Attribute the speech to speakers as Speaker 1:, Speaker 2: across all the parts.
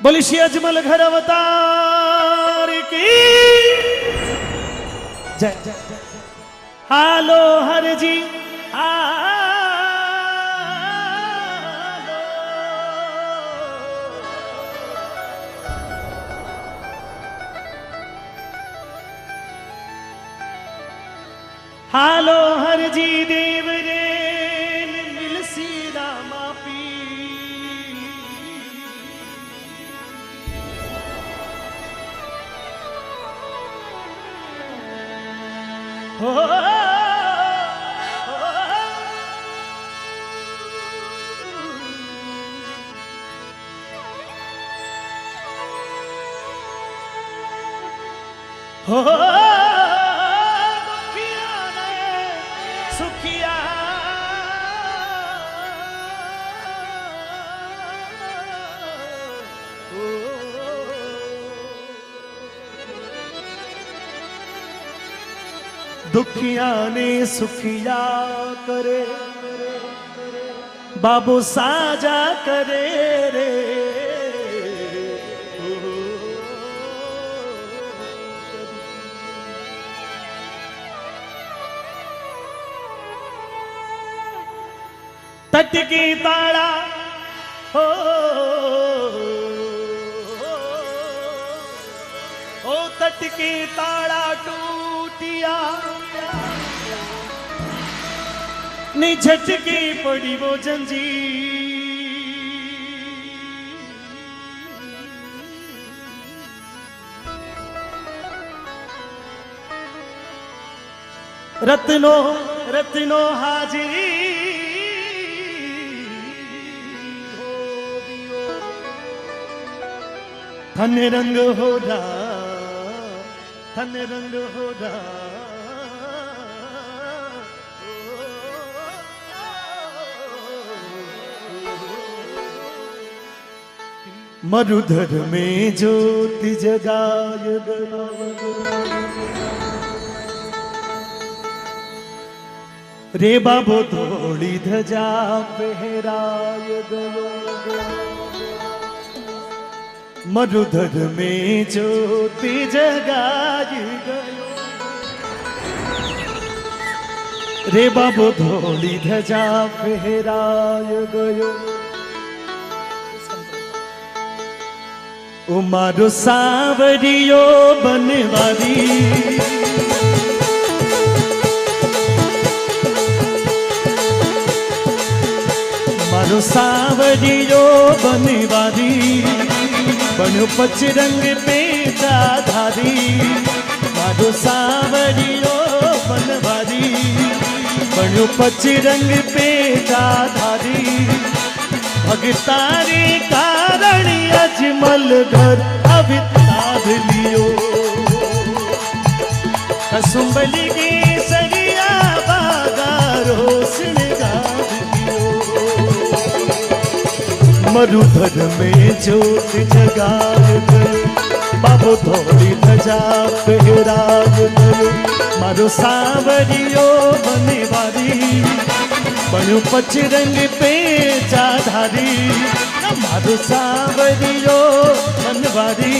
Speaker 1: बोली श्री अजमल घर अवतार की जय। हालो हर जी हालो हर जी देव रे मिलसी रामा पी हो सुखिया दुखिया ने सुखिया करे बाबू साजा करे रे तट की ताड़ा हो तट की ताड़ा टूटिया नी झटकी पड़ी वो जंजी रत्नो रत्नो हाजिरी थन रंग होगा थन रंग होगा मरुधर में ज्योति जगाय रे बाबो थोड़ी धजा पहराय गयो मरुधर में ज्योति जगाई गयो रे बाबो धोली धजा फहराय गयो ओ मारो सावरियो बनवारी मारो सावरियो बनवारी बनो पचरंग पे धारी मारो सावरियो बनवारी बनो पचरंग पे धारी भगतारे कारण अजमल घर अवतार लियो कसुंबली के सरिया बागारो श्रृंगार लियो मरुधर में ज्योत जगाय गयो बाबो थोड़ी धजा पहराय गयो मारो सावरियो बनवारी बनो पचरंग पे धारी मारो सावरियो बनवारी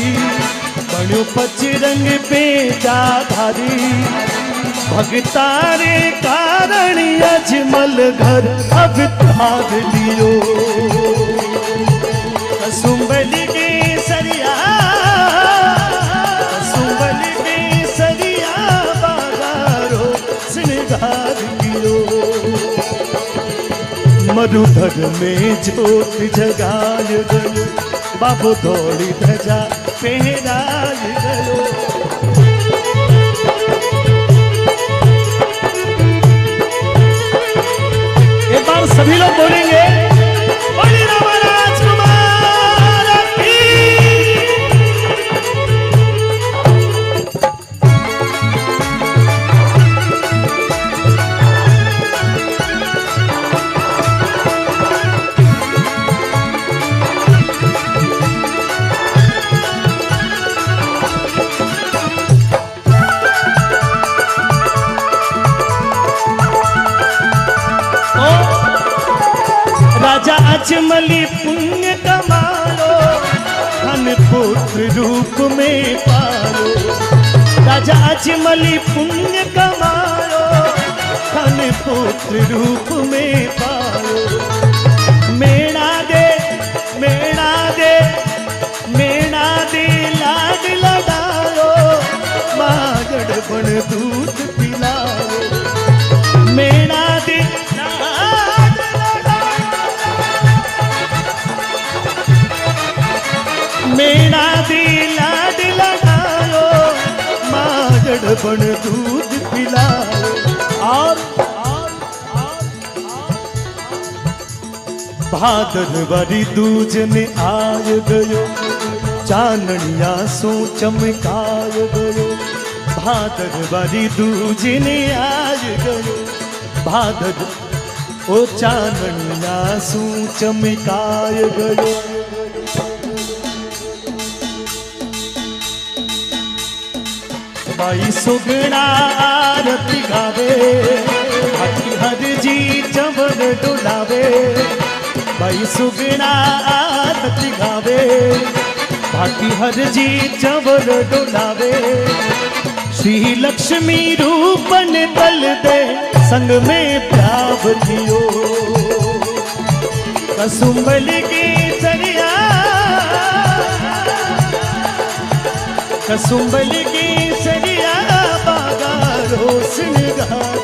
Speaker 1: बनो पचरंग पे धारी भगतारे कारण अजमल घर अवतार लियो कसुंबली के सरिया कसुंबली के सरिया बागारो श्रृंगार लियो मरुधर में ज्योत जगाय गयो बाबू दौड़ी धजा पहराय गयो एक बार सभी लोग बोलेंगे बोली राम राजकुमार की पुत्र रूप में पायो, राजा अजमली पुण्य कमायो, धन पुत्र रूप में पायो। मेणा दे मेणा दे मेणा दे लाड लडायो, मागड़ बन दूध पिलायो। मेणा दे लाड लडायो, मेणा दे लाड लडायो, मागड़ बन दूध पिलायो। और भादरवरी दूज ने आय गयो, चाननिया सो चमकाय गयो। भादरवरी दूज ने आय गयो, भादर ओ चाननिया सो चमकाय गयो। भाई सुगना आरती गावे, भाटी हर जी चंवर डुलावे। भाई सुगना आरती गावे, भाटी हर जी चंवर डुलावे। श्री लक्ष्मी रूपन बल दे, संग में प्याव थियो। कसुंबल की चरिया, कसुंबल की चरिया, बागा रोशन गार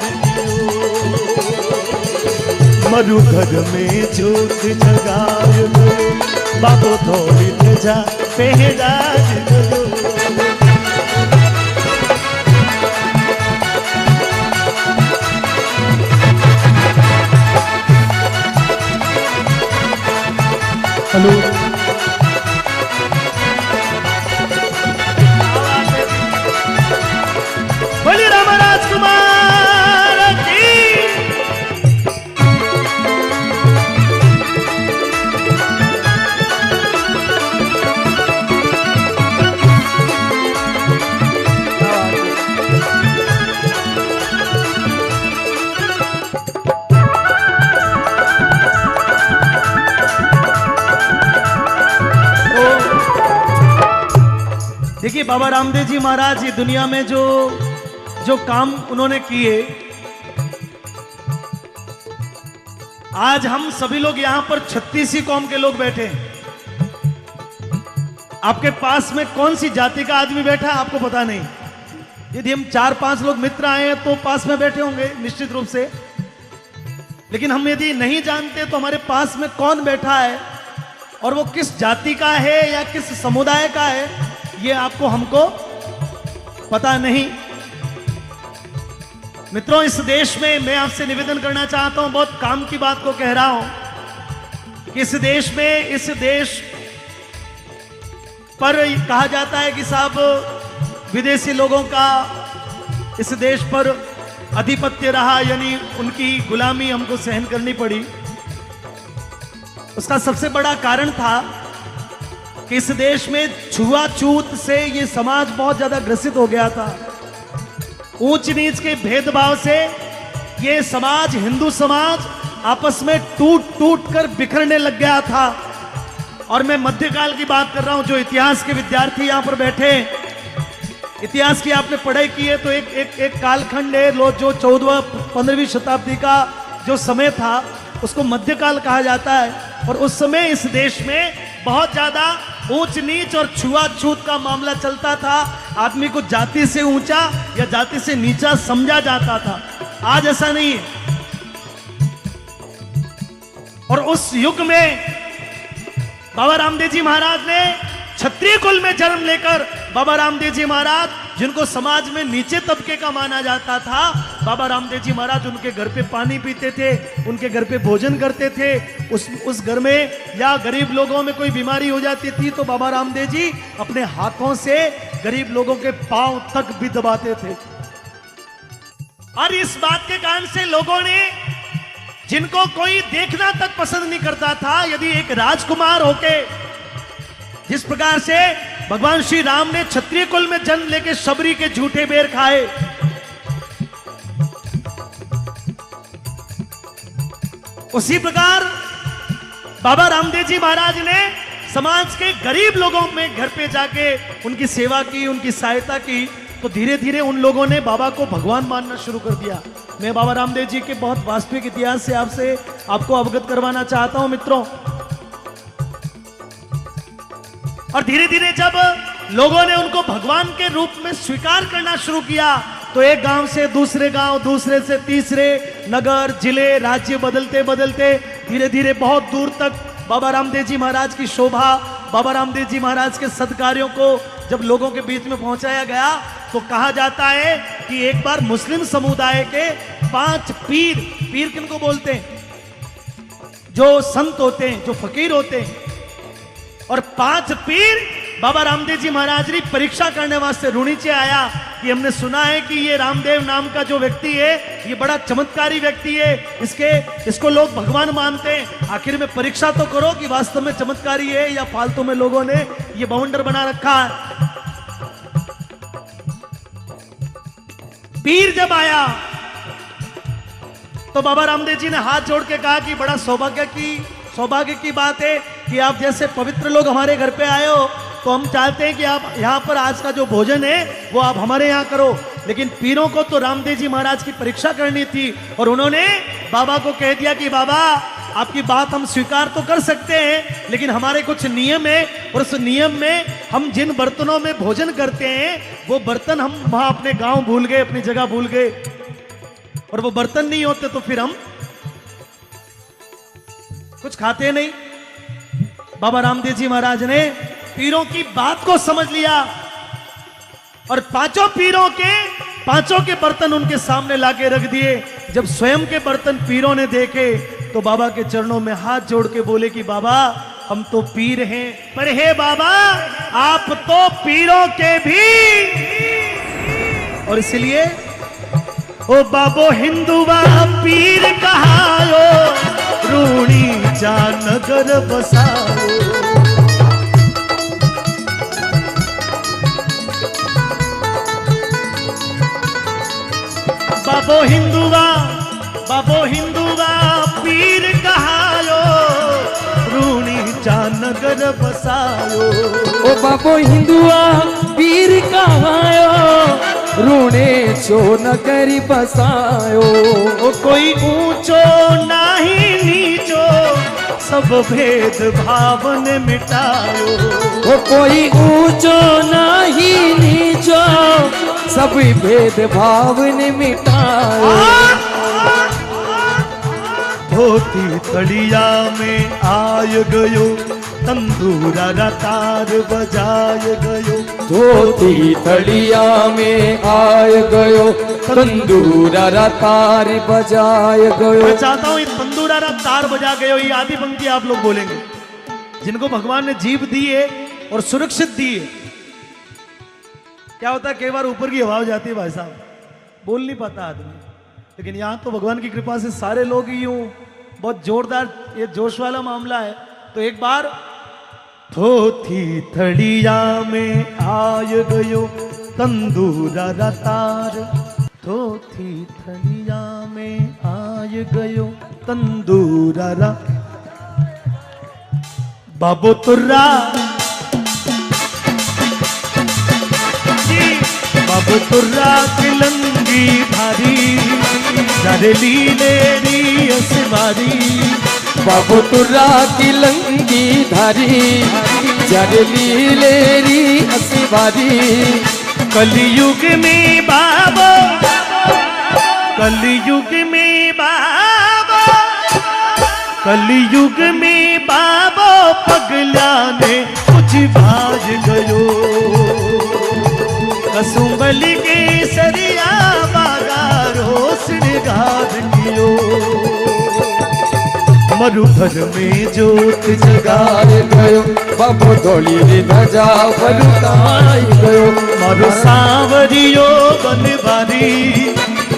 Speaker 1: मरुघर में ज्योत जगाय गयो, बाबो धोई ध्वजा फहराय गयो। हेलो बोलिए रामा राजकुमार की। देखिए बाबा रामदेव जी महाराज ये दुनिया में जो काम उन्होंने किए, आज हम सभी लोग यहां पर 36 कौम के लोग बैठे हैं। आपके पास में कौन सी जाति का आदमी बैठा है आपको पता नहीं। यदि हम 4-5 लोग मित्र आए हैं तो पास में बैठे होंगे निश्चित रूप से, लेकिन हम यदि नहीं जानते तो हमारे पास में कौन बैठा है और वो किस जाति का है या किस समुदाय का है, ये आपको हमको पता नहीं। मित्रों, इस देश में मैं आपसे निवेदन करना चाहता हूं, बहुत काम की बात को कह रहा हूं कि इस देश में, इस देश पर कहा जाता है कि साहब विदेशी लोगों का इस देश पर आधिपत्य रहा, यानी उनकी गुलामी हमको सहन करनी पड़ी। उसका सबसे बड़ा कारण था कि इस देश में छुआछूत से ये समाज बहुत ज्यादा ग्रसित हो गया था। ऊंच नीच के भेदभाव से ये समाज, हिंदू समाज आपस में टूट टूट कर बिखरने लग गया था। और मैं मध्यकाल की बात कर रहा हूं। जो इतिहास के विद्यार्थी यहां पर बैठे, इतिहास की आपने पढ़ाई की है तो एक कालखंड है जो 14वीं शताब्दी का जो समय था उसको मध्यकाल कहा जाता है। और उस समय इस देश में बहुत ज्यादा ऊंच नीच और छुआछूत का मामला चलता था। आदमी को जाति से ऊंचा या जाति से नीचा समझा जाता था। आज ऐसा नहीं है। और उस युग में बाबा रामदेव जी महाराज ने क्षत्रिय कुल में जन्म लेकर, बाबा रामदेव जी महाराज जिनको समाज में नीचे तबके का माना जाता था, बाबा रामदेव जी महाराज उनके घर पे पानी पीते थे, उनके घर पे भोजन करते थे। उस घर में या गरीब लोगों में कोई बीमारी हो जाती थी तो बाबा रामदेव जी अपने हाथों से गरीब लोगों के पांव तक भी दबाते थे। और इस बात के कारण से लोगों ने, जिनको कोई देखना तक पसंद नहीं करता था, यदि एक राजकुमार होके, जिस प्रकार से भगवान श्री राम ने क्षत्रिय कुल में जन्म लेके शबरी के झूठे बेर खाए, उसी प्रकार बाबा रामदेव जी महाराज ने समाज के गरीब लोगों में घर पे जाके उनकी सेवा की, उनकी सहायता की, तो धीरे धीरे उन लोगों ने बाबा को भगवान मानना शुरू कर दिया। मैं बाबा रामदेव जी के बहुत वास्तविक इतिहास से आपको अवगत करवाना चाहता हूं मित्रों। और धीरे धीरे जब लोगों ने उनको भगवान के रूप में स्वीकार करना शुरू किया, तो एक गांव से दूसरे गांव, दूसरे से तीसरे, नगर, जिले, राज्य बदलते बदलते धीरे धीरे बहुत दूर तक बाबा रामदेव जी महाराज की शोभा, बाबा रामदेव जी महाराज के सत्कार्यों को जब लोगों के बीच में पहुंचाया गया, तो कहा जाता है कि एक बार मुस्लिम समुदाय के 5 पीर किनको बोलते हैं, जो संत होते हैं, जो फकीर होते हैं, और 5 पीर बाबा रामदेव जी महाराज ने परीक्षा करने वास्ते नीचे आया कि हमने सुना है कि ये रामदेव नाम का जो व्यक्ति है, ये बड़ा चमत्कारी व्यक्ति है, इसको लोग भगवान मानते हैं, आखिर में परीक्षा तो करो कि वास्तव में चमत्कारी है या फालतू में लोगों ने ये बवंडर बना रखा है। पीर जब आया तो बाबा रामदेव जी ने हाथ जोड़ के कहा कि बड़ा सौभाग्य की बात है कि आप जैसे पवित्र लोग हमारे घर पे आए हो, तो हम चाहते हैं कि आप यहाँ पर आज का जो भोजन है वो आप हमारे यहाँ करो। लेकिन पीरों को तो रामदेव जी महाराज की परीक्षा करनी थी, और उन्होंने बाबा को कह दिया कि बाबा आपकी बात हम स्वीकार तो कर सकते हैं, लेकिन हमारे कुछ नियम है, और उस नियम में हम जिन बर्तनों में भोजन करते हैं वो बर्तन हम वहां अपने गांव भूल गए, अपनी जगह भूल गए, और वो बर्तन नहीं होते तो फिर हम कुछ खाते नहीं। बाबा रामदेव जी महाराज ने पीरों की बात को समझ लिया, और 5 के बर्तन उनके सामने लाके रख दिए। जब स्वयं के बर्तन पीरों ने देखे तो बाबा के चरणों में हाथ जोड़ के बोले कि बाबा हम तो पीर हैं, पर हे बाबा आप तो पीरों के भी, और इसलिए ओ बाबो हिंदुआ पीर कहायो, रूणी जा नगर बसाओ। बाबो हिंदुआ पीर कहायो, रूणी जा नगर बसायो।
Speaker 2: ओ बाबो हिंदुआ पीर कहायो, रूणे चो नगर बसायो।
Speaker 1: ओ कोई ऊंचो नाही नीचो, सब भेद भाव ने मिटायो।
Speaker 2: ओ कोई ऊंचो नाही नीचो, सब भेद भाव ने मिटायो।
Speaker 1: धोती तड़िया में आय गयो, तंदूरा रतार बजाय गयो।
Speaker 2: धोती तड़िया में आय गयो, तंदूरा रतार बजाय गयो।
Speaker 1: मैं चाहता हूँ ये तंदूरा रतार बजा गयो, ये आधी पंक्ति आप लोग बोलेंगे। जिनको भगवान ने जीभ दी है और सुरक्षित दी है, क्या होता है कई बार ऊपर की हवा हो जाती है भाई साहब, बोल नहीं पाता आदमी, लेकिन यहाँ तो भगवान की कृपा से सारे लोग ही यूं बहुत जोरदार, ये जोश वाला मामला है। तो एक बार धोती थड़िया में आय गयो, तंदूरा रतार। धोती थड़िया में आय गयो, तंदूरा रा। बाबो तुर्रा बाबू तुर्रा किलंगी भारी, जरली लेरी असवारी।
Speaker 2: बाबू तुर्रा किलंगी धारी, जरली लेरी असवारी।
Speaker 1: कलयुग में बाबो, कलयुग में बाबो, कलयुग में बाबो पगला ने कुछ भाज गयो। कसुंबल के सरिया बागारो श्रृंगार कियो। मरुभर में जोत
Speaker 2: जगार गयो, बाबो धोली ध्वजा फलुताई गयो।
Speaker 1: मारो सांवरियो बनवारी,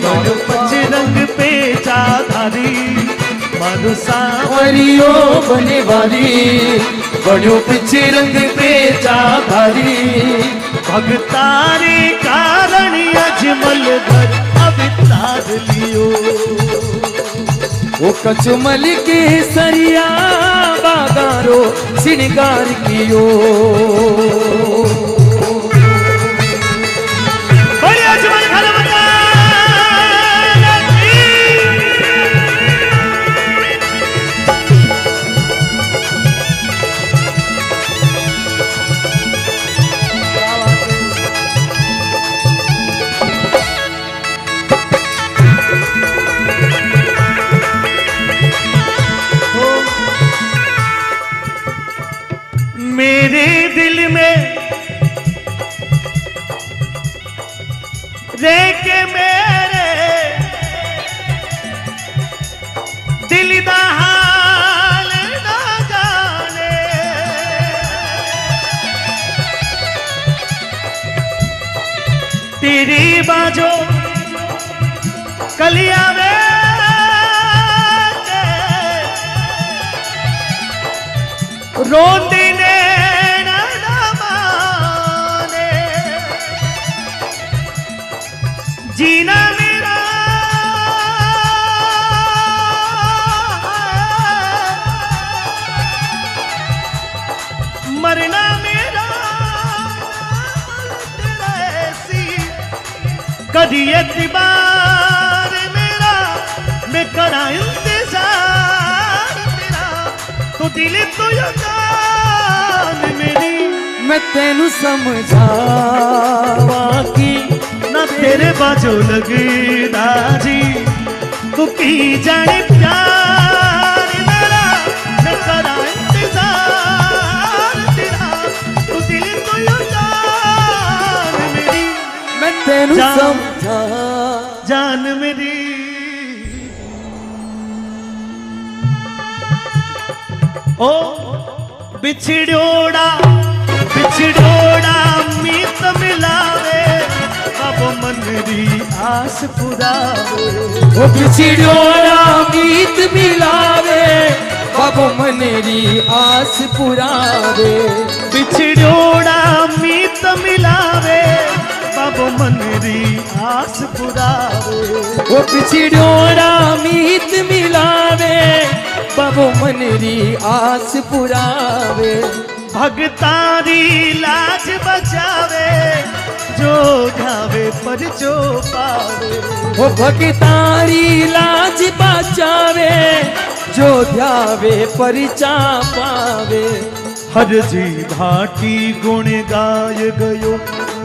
Speaker 1: मारो पचरंग पे चाधारी। मारो सांवरियो
Speaker 2: बनवारी, बड़ो पचरंग पे चाधारी।
Speaker 1: भगतारे कारण अजमल घर अवतार लियो।
Speaker 2: वो कचुमल के सरिया बागारो श्रृंगार कियो।
Speaker 1: मेरे दिल में रह के मेरे दिल दा हाल ना जाने, तेरी बाजो कलिया में रोती ने जीना मेरा मरना मेरा तेरा ऐसी कदी एतबार मेरा मैं करा इंतजार तेरा तो दिल तो जान मेरी
Speaker 2: मैं तेनू समझावा की
Speaker 1: ना तेरे बाजो लगदा जी तू की जाने प्यार मेरा मैं करा इंतजार तेरा तू दिल तो जान मेरी
Speaker 2: मैं तेनू
Speaker 1: जान,
Speaker 2: समझा
Speaker 1: जान मेरी ओ बिछड़ोड़ा बिछड़ोड़ा मीत मिलावे बाबो मनरी आस पुरावे।
Speaker 2: वो बिछड़ोड़ा मीत मिलावे बाबो मनरी आस पुरावे।
Speaker 1: बिछड़ोड़ा मीत मिलावे बाबो मनरी आस पुरावे।
Speaker 2: वो बिछड़ोड़ा मीत मिलावे बाबो मनरी आस पुरावे।
Speaker 1: भगतारी लाज बचावे जो जावे पर जो पावे।
Speaker 2: वो भगतारी लाज बचावे जो ध्यावे परिचा पावे।
Speaker 1: हर जी भाटी गुण गाय गयो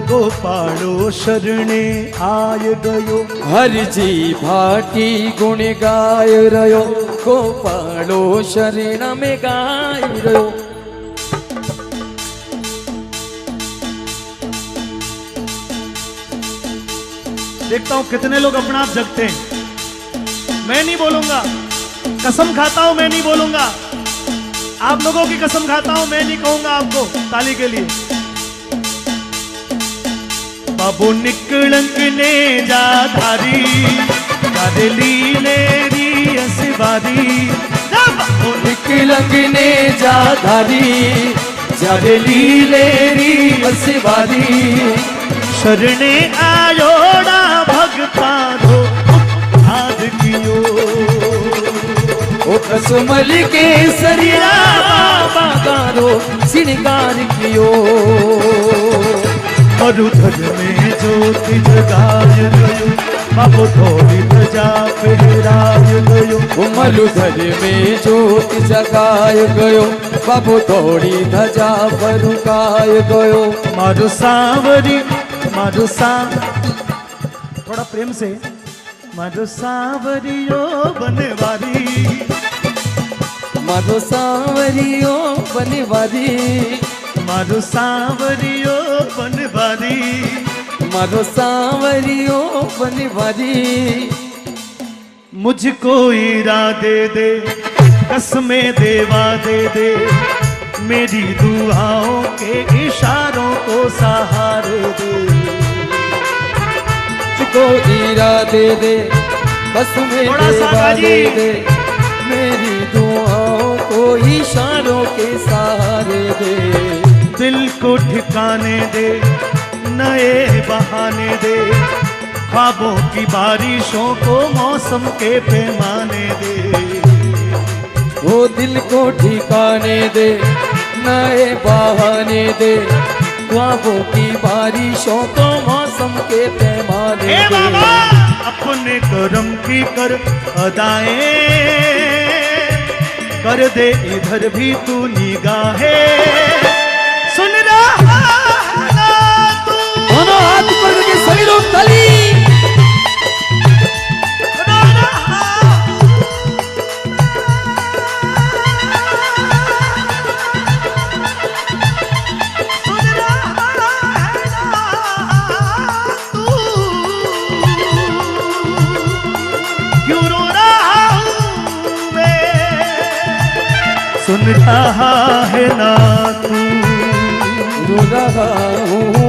Speaker 1: गोपालो शरणे आय गयो।
Speaker 2: हर जी भाटी गुण गाय रयो गोपालो शरण में गाय रयो।
Speaker 1: देखता हूं कितने लोग अपना आप जगते हैं। मैं नहीं बोलूंगा, कसम खाता हूं मैं नहीं बोलूंगा। आप लोगों की कसम खाता हूं मैं नहीं कहूंगा आपको। ताली के लिए बाबू निकलंक ने जा धारी कादली लेरी असबारी।
Speaker 2: बाबू निकलंक ने जा धारी जादली लेरी असबारी।
Speaker 1: शरणे आयोड़ा भगता दो आद कियो।
Speaker 2: ओ कसमल के सरिया बागारो श्रृंगार कियो।
Speaker 1: मरुधर में ज्योति जगाय गयो बाबू थोड़ी ध्वजा फहराय गयो।
Speaker 2: ओ मरुधर में ज्योति जगाय गयो बाबू थोड़ी ध्वजा फहराय गयो।
Speaker 1: मारो सांवरी मारो थोड़ा प्रेम से मारो सांवरियो बनवारी।
Speaker 2: मारो सांवरियो बनवारी।
Speaker 1: मारो सांवरियो बनवारी।
Speaker 2: मारो सांवरियो बनवारी।
Speaker 1: मुझको इरादे दे कसमें देवा दे दे मेरी दुआओं के इशारों को सहारे दे।
Speaker 2: मुझको इरादे दे कसमें देवा दे दे मेरी दुआओं को इशारों के सहारे दे।
Speaker 1: दिल को ठिकाने दे नए बहाने दे ख्वाबों की बारिशों को मौसम के पैमाने दे।
Speaker 2: वो दिल को ठिकाने दे, नए बहाने दे, ख्वाबों की बारिशों को मौसम के पैमाने
Speaker 1: हे
Speaker 2: दे।
Speaker 1: बाबा अपने करम की कर अदाएं, कर दे इधर भी तू निगाहें। सुन रहा है ना तू?
Speaker 2: दोनों हाथ ऊपर करके सभी लोग ताली।
Speaker 1: रो रहा सुन रहा है ना तू? क्यों रो रहा हूँ मैं? सुन रहा है ना तू?
Speaker 2: रो रहा हूँ